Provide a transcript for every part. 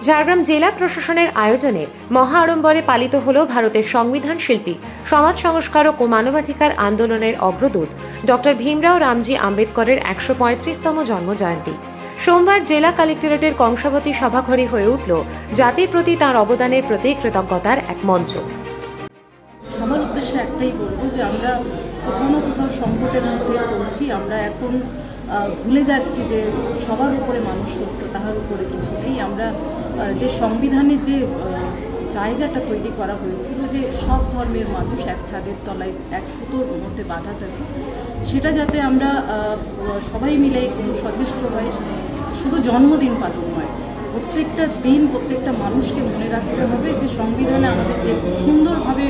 ঝাড়গ্রাম জেলা প্রশাসনের আয়োজনে মহা আড়ম্বরে পালিত হল ভারতের সংবিধান শিল্পী, সমাজ সংস্কারক ও মানবাধিকার আন্দোলনের অগ্রদূত ডক্টর ভীমরাও রামজি আম্বেদকরের ১৩৫তম জন্মজয়ন্তী। সোমবার জেলা কালেক্টরেটের কংসাবতী সভাঘরে হয়ে উঠল জাতির প্রতি তাঁর অবদানের প্রতি কৃতজ্ঞতার এক মঞ্চ। সবার উদ্দেশ্যে একটাই বলবো যে আমরা কোথাও না কোথাও সংকটের মধ্যে চলছি। আমরা এখন ভুলে যাচ্ছি যে সবার উপরে মানুষ সত্য, তাহার উপরে কিছু নেই। আমরা যে সংবিধানের যে জায়গাটা তৈরি করা হয়েছিল যে সব ধর্মের মানুষ এক ছাদের তলায় এক সুতোর মধ্যে বাঁধা থাকে, সেটা যাতে আমরা সবাই মিলে একটু সচেষ্ট হই। শুধু জন্মদিন পালন নয়, প্রত্যেকটা দিন প্রত্যেকটা মানুষকে মনে রাখতে হবে যে সংবিধানে আমাদের যে সুন্দরভাবে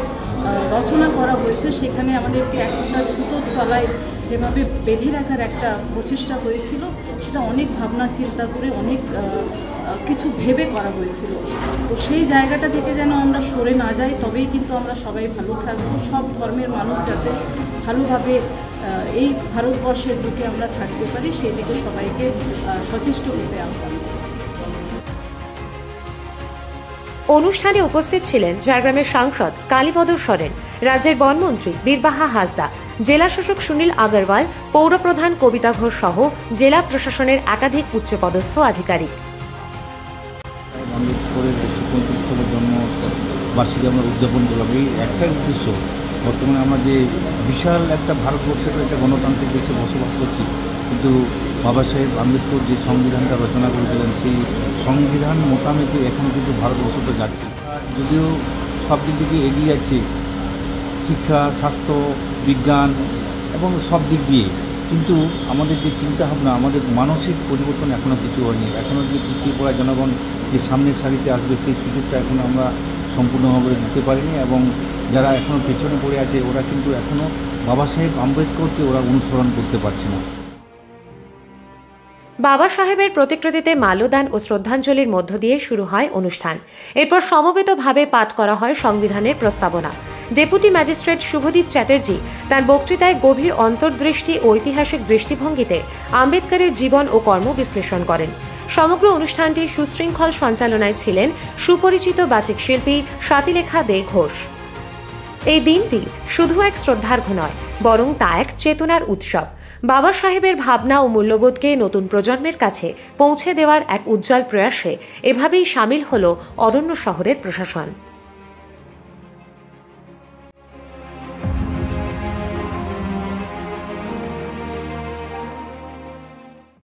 রচনা করা হয়েছে, সেখানে আমাদেরকে একটা সুতোর তলায় যেভাবে বেঁধে রাখার একটা প্রচেষ্টা হয়েছিল, সেটা অনেক ভাবনা চিন্তা করে অনেক কিছু ভেবে করা হয়েছিল। তো সেই জায়গাটা থেকে যেন আমরা সরে না যাই, তবেই কিন্তু আমরা সবাই ভালো থাকবো। সব ধর্মের মানুষ যাতে ভালোভাবে এই ভারতবর্ষের বুকে আমরা থাকতে পারি, সেই দিকে সবাইকে সচেষ্ট হতে আহ্বান। অনুষ্ঠানে উপস্থিত ছিলেন ঝাড়গ্রামের সাংসদ কালীপদ সরেন, রাজ্যের বনমন্ত্রী বীরবাহা হাসদা, জেলা শাসক সুনীল আগরওয়াল, পৌরপ্রধান কবিতা ঘোষ সহ জেলা প্রশাসনের একাধিক উচ্চপদস্থ আধিকারিক। আম্বেদকরের ১৩৫তম জন্মবার্ষিকী আমরা উদযাপন করলাম। এই একটাই উদ্দেশ্য, বর্তমানে আমরা যে বিশাল একটা ভারতবর্ষের একটা গণতান্ত্রিক দেশে বসবাস করছি, কিন্তু বাবা সাহেব আম্বেদকর যে সংবিধানটা রচনা করেছিলেন, সেই সংবিধান মোতাবেক এখনও কিন্তু ভারতবর্ষতে যাচ্ছে। যদিও সব দিক থেকে এগিয়ে আছে, শিক্ষা, স্বাস্থ্য, বিজ্ঞান এবং সব দিক দিয়ে, কিন্তু আমাদের যে চিন্তাভাবনা, আমাদের মানসিক পরিবর্তন এখনও কিছু হয়নি। এখনও যে পিছিয়ে পড়া জনগণ যে সামনের সারিতে আসবে, সেই সুযোগটা এখনও আমরা সম্পূর্ণভাবে দিতে পারিনি, এবং যারা এখনও পেছনে পড়ে আছে ওরা কিন্তু এখনও বাবা সাহেব আম্বেদকরকে ওরা অনুসরণ করতে পারছে না। বাবা সাহেবের প্রতিকৃতিতে মাল্যদান ও শ্রদ্ধাঞ্জলির মধ্য দিয়ে শুরু হয় অনুষ্ঠান। এরপর সমবেতভাবে পাঠ করা হয় সংবিধানের প্রস্তাবনা। ডেপুটি ম্যাজিস্ট্রেট শুভদীপ চ্যাটার্জি তার বক্তৃতায় গভীর অন্তর্দৃষ্টি ও ঐতিহাসিক দৃষ্টিভঙ্গিতে আম্বেদকরের জীবন ও কর্ম বিশ্লেষণ করেন। সমগ্র অনুষ্ঠানটি সুশৃঙ্খল সঞ্চালনায় ছিলেন সুপরিচিত বাচিক শিল্পী স্বাতিলেখা দে ঘোষ। এই দিনটি শুধু এক শ্রদ্ধার্ঘ নয়, বরং তা এক চেতনার উৎসব। বাবা সাহেবের ভাবনা ও মূল্যবোধকে নতুন প্রজন্মের কাছে পৌঁছে দেওয়ার এক উজ্জ্বল প্রয়াসে এভাবেই সামিল হল অরণ্য শহরের প্রশাসন।